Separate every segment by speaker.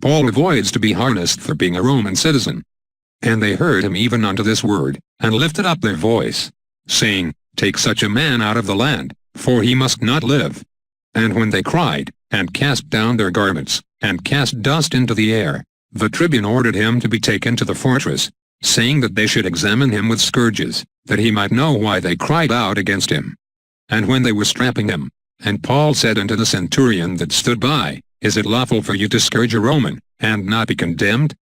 Speaker 1: Paul avoids to be harnessed for being a Roman citizen. And they heard him even unto this word, and lifted up their voice, saying, Take such a man out of the land, for he must not live. And when they cried, and cast down their garments, and cast dust into the air, the tribune ordered him to be taken to the fortress, saying that they should examine him with scourges, that he might know why they cried out against him. And when they were strapping him, and Paul said unto the centurion that stood by, Is it lawful for you to scourge a Roman, and not be condemned?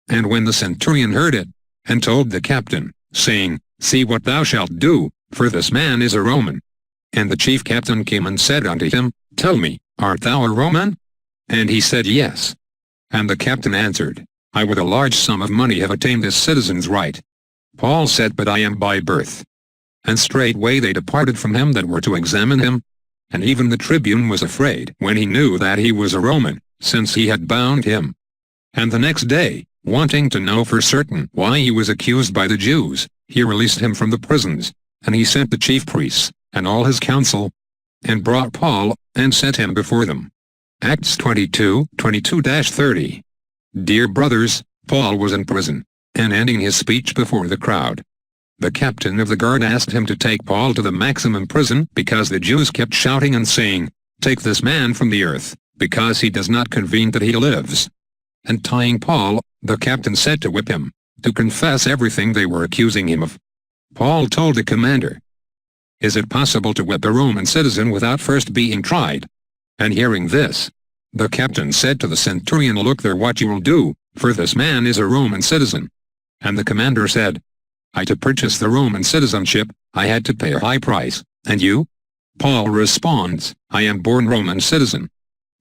Speaker 1: And when the centurion heard it, and told the captain, saying, See what thou shalt do, for this man is a Roman. And the chief captain came and said unto him, Tell me, art thou a Roman? And he said, Yes. And the captain answered, I with a large sum of money have attained this citizen's right. Paul said, But I am by birth. And straightway they departed from him that were to examine him. And even the tribune was afraid when he knew that he was a Roman, since he had bound him. And the next day, wanting to know for certain why he was accused by the Jews, he released him from the prisons, and he sent the chief priests, and all his council, and brought Paul, and set him before them. Acts 22:22-30. Dear brothers, Paul was in prison, and ending his speech before the crowd, the captain of the guard asked him to take Paul to the maximum prison because the Jews kept shouting and saying, Take this man from the earth, because he does not convene that he lives. And tying Paul, the captain said to whip him, to confess everything they were accusing him of. Paul told the commander, Is it possible to whip a Roman citizen without first being tried? And hearing this, the captain said to the centurion, Look there what you will do, for this man is a Roman citizen. And the commander said, To purchase the Roman citizenship, I had to pay a high price, and you? Paul responds, I am born Roman citizen.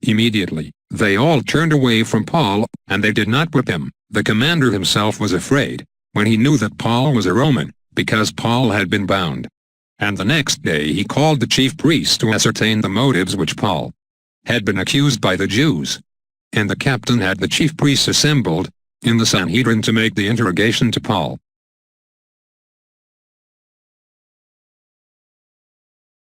Speaker 1: Immediately, they all turned away from Paul, and they did not whip him. The commander himself was afraid, when he knew that Paul was a Roman, because Paul had been bound. And the next day he called the chief priests to ascertain the motives which Paul had been accused by the Jews. And the captain had the chief priests assembled, in the Sanhedrin to make the interrogation to Paul.